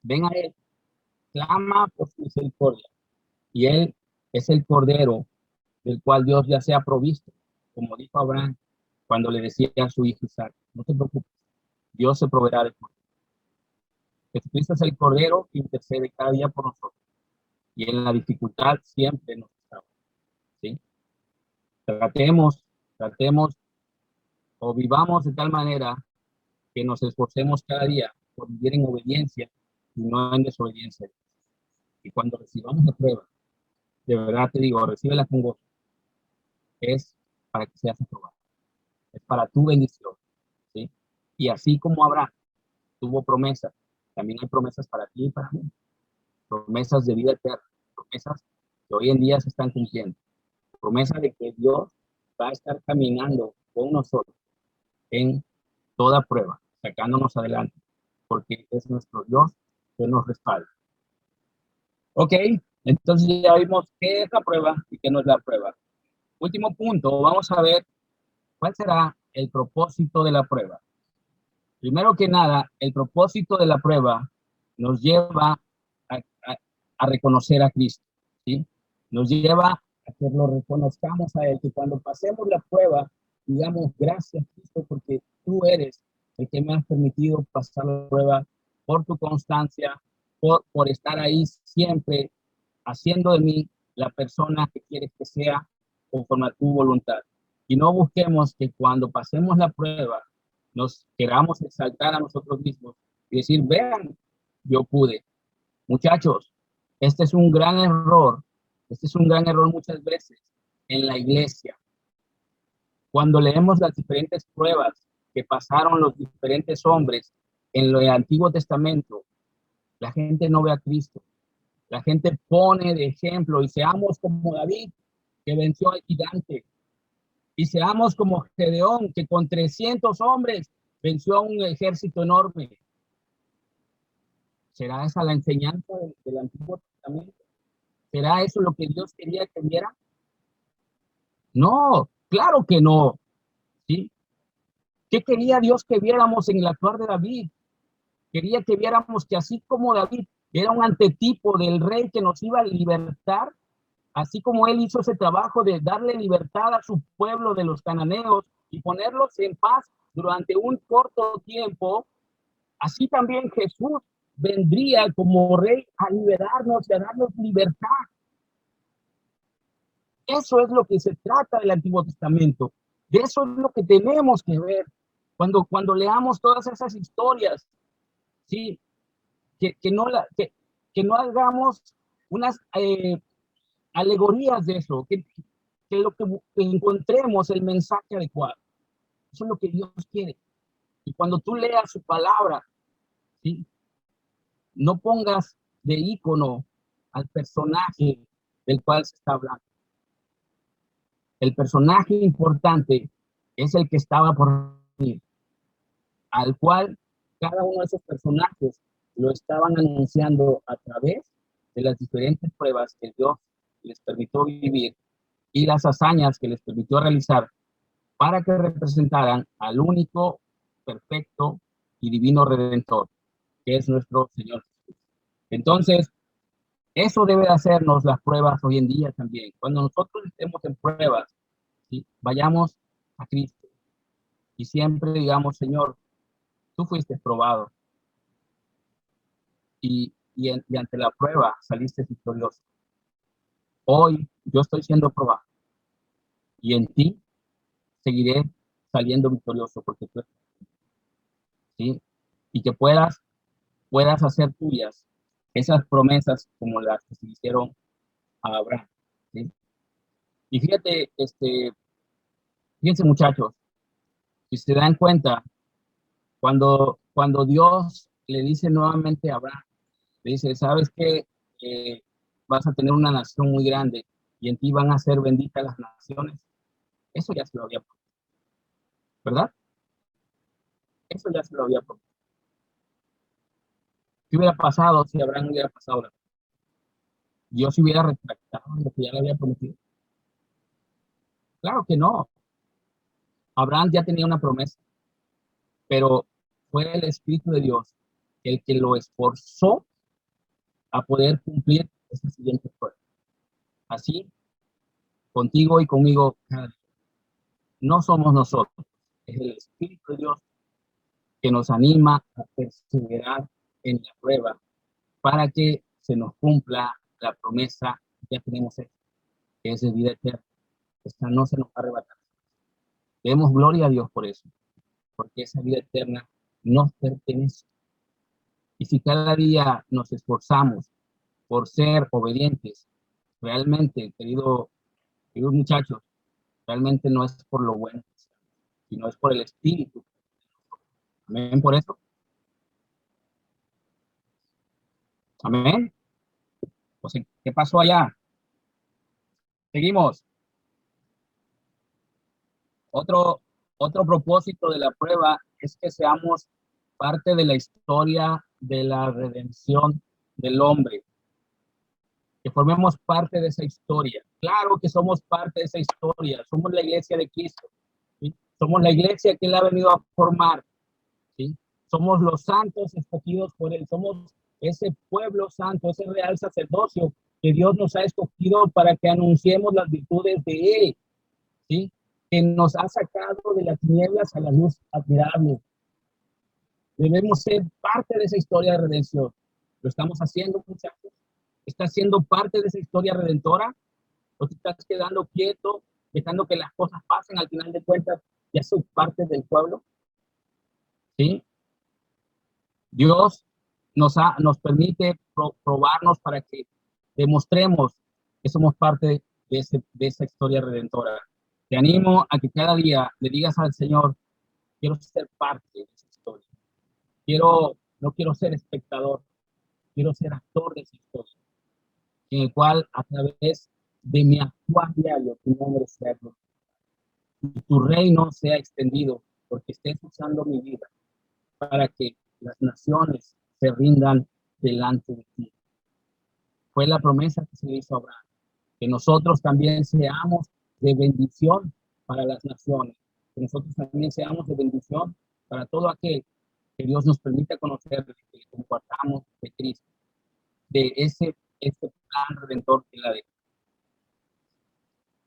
ven a Él, clama por su misericordia. Y Él es el Cordero del cual Dios ya se ha provisto, como dijo Abraham cuando le decía a su hijo Isaac, no te preocupes, Dios se proveerá de Cordero. Jesucristo es el Cordero que intercede cada día por nosotros. Y en la dificultad siempre nos está. ¿Sí? Tratemos o vivamos de tal manera que nos esforcemos cada día por vivir en obediencia y no en desobediencia. Y cuando recibamos la prueba, de verdad te digo, recíbela con gozo. Es para que seas aprobado. Es para tu bendición. ¿Sí? Y así como Abraham tuvo promesas, también hay promesas para ti y para mí. Promesas de vida eterna. Promesas que hoy en día se están cumpliendo. Promesa de que Dios va a estar caminando con nosotros en toda prueba, sacándonos adelante, porque es nuestro Dios que nos respalda. Ok, entonces ya vimos qué es la prueba y qué no es la prueba. Último punto, vamos a ver cuál será el propósito de la prueba. Primero que nada, el propósito de la prueba nos lleva a reconocer a Cristo, ¿sí? Nos lleva a que lo reconozcamos a Él, que cuando pasemos la prueba, digamos, gracias Cristo, porque tú eres el que me has permitido pasar la prueba por tu constancia, por estar ahí siempre haciendo de mí la persona que quieres que sea conforme a tu voluntad. Y no busquemos que cuando pasemos la prueba nos queramos exaltar a nosotros mismos y decir, vean, yo pude. Muchachos, este es un gran error. Este es un gran error muchas veces en la iglesia. Cuando leemos las diferentes pruebas que pasaron los diferentes hombres en el Antiguo Testamento, la gente no ve a Cristo. La gente pone de ejemplo y seamos como David, que venció al gigante. Y seamos como Gedeón, que con 300 hombres venció a un ejército enorme. ¿Será esa la enseñanza del Antiguo Testamento? ¿Será eso lo que Dios quería que viera? No, claro que no. ¿Sí? ¿Qué quería Dios que viéramos en el actuar de David? Quería que viéramos que así como David era un antetipo del rey que nos iba a libertar, así como él hizo ese trabajo de darle libertad a su pueblo de los cananeos y ponerlos en paz durante un corto tiempo, así también Jesús vendría como rey a liberarnos y a darnos libertad. Eso es lo que se trata del Antiguo Testamento. De eso es lo que tenemos que ver cuando leamos todas esas historias. Sí, que no hagamos unas alegorías de eso, que encontremos el mensaje adecuado. Eso es lo que Dios quiere. Y cuando tú leas su palabra, ¿sí? No pongas de ícono al personaje del cual se está hablando. El personaje importante es el que estaba por venir, al cual cada uno de esos personajes lo estaban anunciando a través de las diferentes pruebas que Dios les permitió vivir y las hazañas que les permitió realizar para que representaran al único, perfecto y divino Redentor, que es nuestro Señor Jesús. Entonces, eso debe hacernos las pruebas hoy en día también. Cuando nosotros estemos en pruebas, ¿sí? Vayamos a Cristo y siempre digamos, Señor, tú fuiste probado y ante la prueba saliste victorioso. Hoy yo estoy siendo probado y en ti seguiré saliendo victorioso porque tú, ¿sí? Y que puedas hacer tuyas esas promesas como las que se hicieron a Abraham, ¿sí? Y fíjate, fíjense muchachos, si se dan cuenta, cuando Dios le dice nuevamente a Abraham, le dice, ¿sabes qué? Vas a tener una nación muy grande y en ti van a ser benditas las naciones. Eso ya se lo había prometido, ¿verdad? Eso ya se lo había prometido. ¿Qué hubiera pasado si Abraham hubiera pasado? Dios se hubiera retractado de lo que ya le había prometido. Claro que no. Abraham ya tenía una promesa, pero fue el Espíritu de Dios el que lo esforzó a poder cumplir esta siguiente prueba. Así, contigo y conmigo, no somos nosotros, es el Espíritu de Dios que nos anima a perseverar en la prueba para que se nos cumpla la promesa que ya tenemos hecha, que es de vida eterna. Esta no se nos va a arrebatar. Demos gloria a Dios por eso, porque esa vida eterna nos pertenece. Y si cada día nos esforzamos por ser obedientes, realmente, queridos muchachos, realmente no es por lo bueno, sino es por el Espíritu. Amén por eso. Amén. Pues, ¿qué pasó allá? Seguimos. Otro propósito de la prueba es que seamos parte de la historia de la redención del hombre. Que formemos parte de esa historia. Claro que somos parte de esa historia. Somos la iglesia de Cristo, ¿sí? Somos la iglesia que Él ha venido a formar, ¿sí? Somos los santos escogidos por Él. Somos ese pueblo santo, ese real sacerdocio que Dios nos ha escogido para que anunciemos las virtudes de Él, ¿sí? Que nos ha sacado de las tinieblas a la luz admirable. Debemos ser parte de esa historia de redención. ¿Lo estamos haciendo, muchachos? ¿Estás siendo parte de esa historia redentora? ¿O te estás quedando quieto, dejando que las cosas pasen? Al final de cuentas, ya soy parte del pueblo. ¿Sí? Dios nos permite probarnos para que demostremos que somos parte de esa historia redentora. Te animo a que cada día le digas al Señor, quiero ser parte de esa historia. No quiero ser espectador, quiero ser actor de esa historia, en el cual a través de mi actuar diario tu nombre sea glorificado y tu reino sea extendido, porque estés usando mi vida para que las naciones se rindan delante de ti. Fue la promesa que se le hizo a Abraham, que nosotros también seamos de bendición para las naciones, que nosotros también seamos de bendición para todo aquel que Dios nos permita conocer, que compartamos de Cristo, de este plan redentor que la de.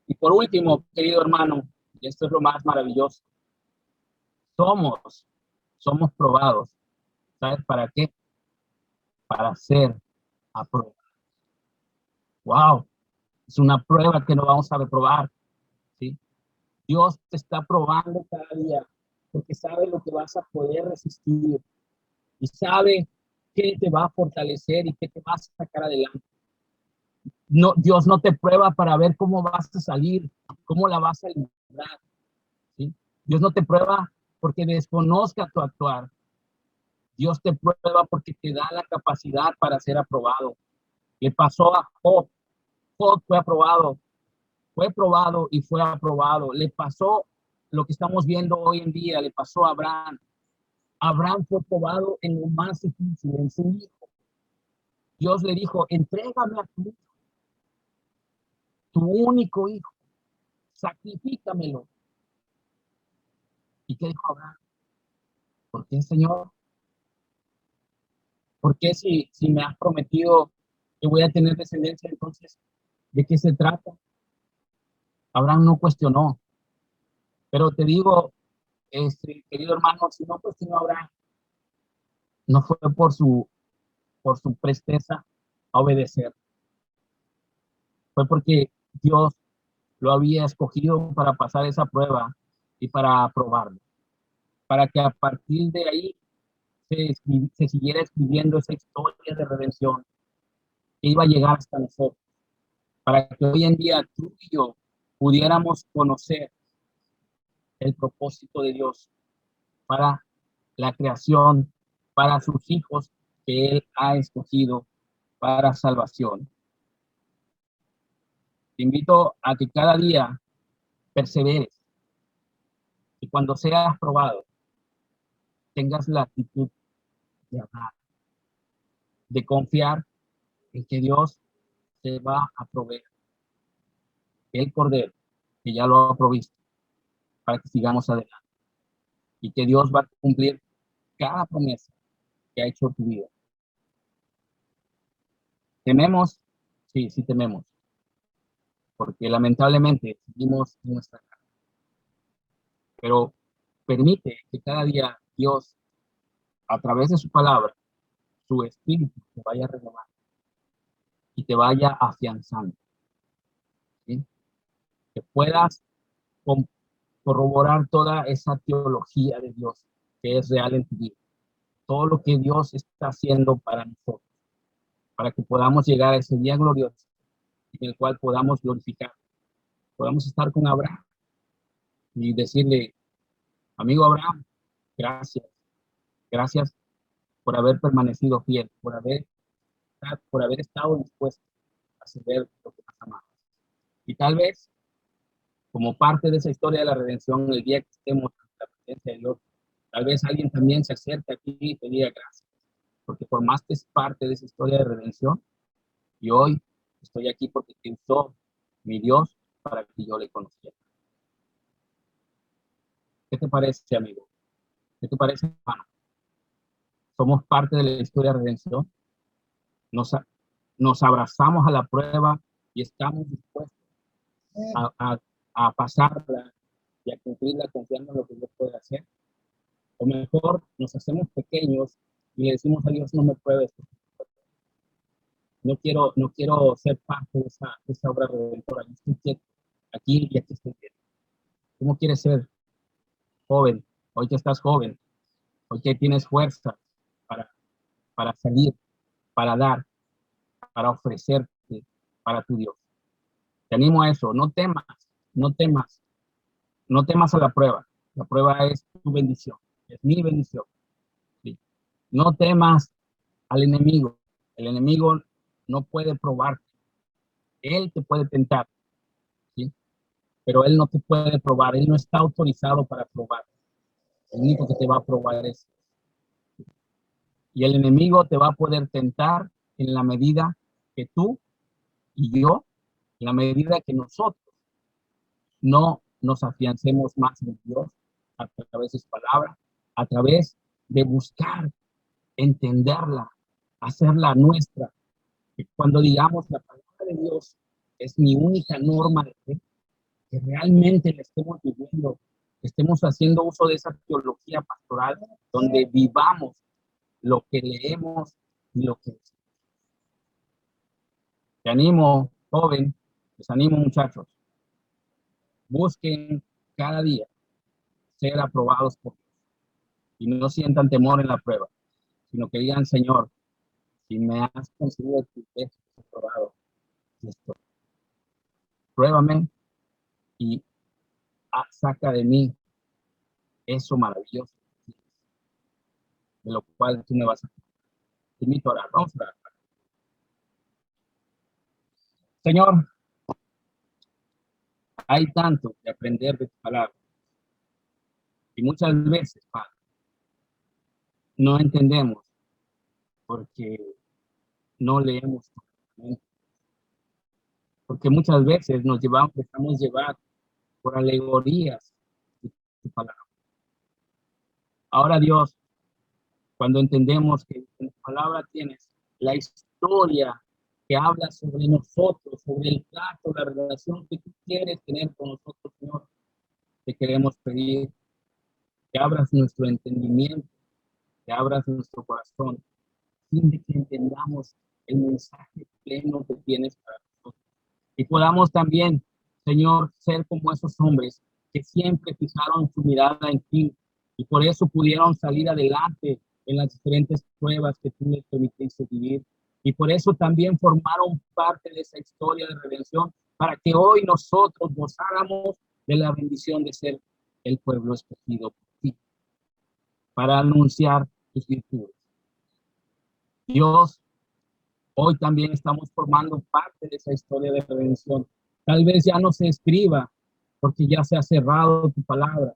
Y por último, querido hermano, y esto es lo más maravilloso, somos probados. ¿Sabes para qué? Para ser aprobados. ¡Wow! Es una prueba que no vamos a reprobar, ¿sí? Dios te está probando cada día porque sabe lo que vas a poder resistir y sabe qué te va a fortalecer y qué te vas a sacar adelante. No, Dios no te prueba para ver cómo vas a salir, cómo la vas a lograr, ¿sí? Dios no te prueba porque desconozca tu actuar. Dios te prueba porque te da la capacidad para ser aprobado. Le pasó a Job. Job fue probado y fue aprobado. Le pasó lo que estamos viendo hoy en día, le pasó a Abraham. Abraham fue probado en lo más difícil, en su hijo. Dios le dijo, entrégame a tu hijo, tu único hijo, sacrifícamelo. ¿Y qué dijo Abraham? ¿Por qué, Señor? ¿Por qué si me has prometido que voy a tener descendencia, entonces, ¿de qué se trata? Abraham no cuestionó. Pero te digo, querido hermano, si no cuestionó Abraham, no fue por su presteza a obedecer. Fue porque Dios lo había escogido para pasar esa prueba y para aprobarlo, para que a partir de ahí se siguiera escribiendo esa historia de redención que iba a llegar hasta nosotros, para que hoy en día tú y yo pudiéramos conocer el propósito de Dios para la creación, para sus hijos que Él ha escogido para salvación. Te invito a que cada día perseveres y cuando seas probado tengas la actitud de amar, de confiar en que Dios te va a proveer el cordero que ya lo ha provisto para que sigamos adelante y que Dios va a cumplir cada promesa que ha hecho tu vida. ¿Tememos? Sí, sí tememos, porque lamentablemente seguimos en nuestra casa. Pero permite que cada día Dios, a través de su palabra, su espíritu te vaya renovando y te vaya afianzando, ¿sí? Que puedas corroborar toda esa teología de Dios que es real en tu vida. Todo lo que Dios está haciendo para nosotros, para que podamos llegar a ese día glorioso en el cual podamos glorificar, podamos estar con Abraham y decirle, amigo Abraham, gracias, gracias por haber permanecido fiel, por haber estado dispuesto a hacer lo que más amamos. Y tal vez, como parte de esa historia de la redención, el día que estemos en la presencia de Dios, tal vez alguien también se acerque aquí y te diga gracias, porque formaste parte de esa historia de redención y hoy estoy aquí porque te usó mi Dios para que yo le conociera. ¿Qué te parece, amigo? ¿Qué te parece, hermano? Somos parte de la historia de redención. Nos abrazamos a la prueba y estamos dispuestos a pasarla y a cumplirla confiando en lo que Dios puede hacer. O mejor, nos hacemos pequeños y le decimos a Dios, no me pruebes. No quiero ser parte de esa obra redentora. Yo estoy quieto aquí y aquí estoy quieto. ¿Cómo quieres ser joven? Hoy que estás joven, hoy que tienes fuerza para salir, para dar, para ofrecerte para tu Dios. Te animo a eso, no temas, no temas, no temas a la prueba. La prueba es tu bendición, es mi bendición. ¿Sí? No temas al enemigo. El enemigo no puede probarte. Él te puede tentar, ¿sí? Pero él no te puede probar. Él no está autorizado para probar. El único que te va a probar es. Y el enemigo te va a poder tentar en la medida que tú y yo, en la medida que nosotros no nos afiancemos más en Dios a través de su palabra, a través de buscar entenderla, hacerla nuestra. Que cuando digamos la palabra de Dios es mi única norma de fe, que realmente la estemos viviendo, estemos haciendo uso de esa teología pastoral donde vivamos lo que leemos y lo que decimos. Te animo, joven, les animo, muchachos, busquen cada día ser aprobados por Dios y no sientan temor en la prueba, sino que digan, Señor, si me has concedido tu texto aprobado, listo, pruébame y saca de mí eso maravilloso de lo cual tú me vas a hacer. Te invito a orar, vamos a orar. Señor, hay tanto que aprender de tu palabra y muchas veces, Padre, no entendemos porque no leemos correctamente. Porque muchas veces dejamos llevar por alegorías de tu palabra. Ahora, Dios, cuando entendemos que en tu palabra tienes la historia que habla sobre nosotros, sobre el trato, la relación que tú quieres tener con nosotros, Señor, te queremos pedir que abras nuestro entendimiento, que abras nuestro corazón, sin de que entendamos el mensaje pleno que tienes para nosotros. y podamos también, Señor, ser como esos hombres que siempre fijaron su mirada en ti y por eso pudieron salir adelante en las diferentes pruebas que tú les permitiste vivir. Y por eso también formaron parte de esa historia de redención para que hoy nosotros gozáramos de la bendición de ser el pueblo escogido por ti, para anunciar tus virtudes. Dios, hoy también estamos formando parte de esa historia de redención. Tal vez ya no se escriba porque ya se ha cerrado tu palabra,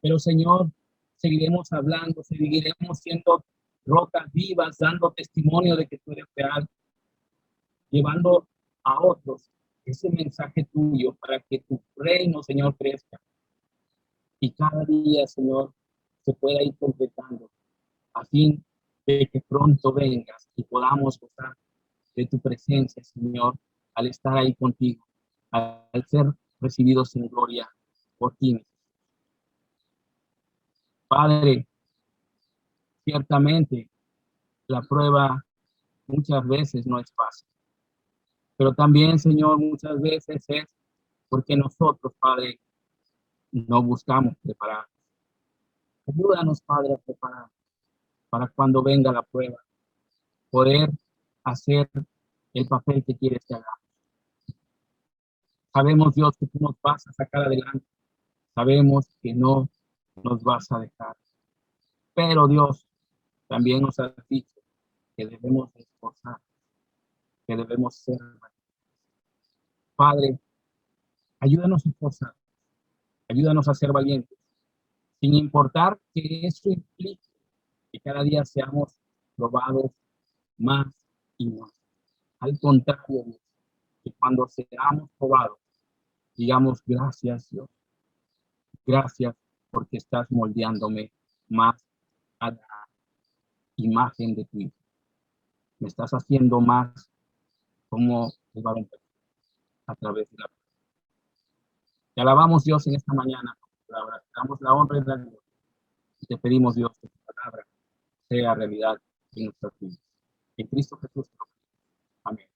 pero Señor, seguiremos hablando, seguiremos siendo rocas vivas, dando testimonio de que tú eres real, llevando a otros ese mensaje tuyo para que tu reino, Señor, crezca y cada día, Señor, se pueda ir completando a fin de que pronto vengas y podamos gozar de tu presencia, Señor, al estar ahí contigo, al ser recibidos en gloria por ti. Padre, ciertamente la prueba muchas veces no es fácil, pero también, Señor, muchas veces es porque nosotros, Padre, no buscamos preparar. Ayúdanos, Padre, a preparar para cuando venga la prueba, poder hacer el papel que quieres que hagamos. Sabemos, Dios, que tú nos vas a sacar adelante. Sabemos que no nos vas a dejar. Pero, Dios, también nos has dicho que debemos esforzar, que debemos ser valientes. Padre, ayúdanos a esforzar, ayúdanos a ser valientes, sin importar que eso implique que cada día seamos probados más y más. Al contrario, Dios, que cuando seamos probados, digamos gracias, Dios. Gracias porque estás moldeándome más a la imagen de ti. Me estás haciendo más como el varón perfecto a través de la palabra. Te alabamos, Dios, en esta mañana. Te damos la honra y la gloria. Y te pedimos, Dios, que tu palabra sea realidad en nuestras vidas. En Cristo Jesús. Amén.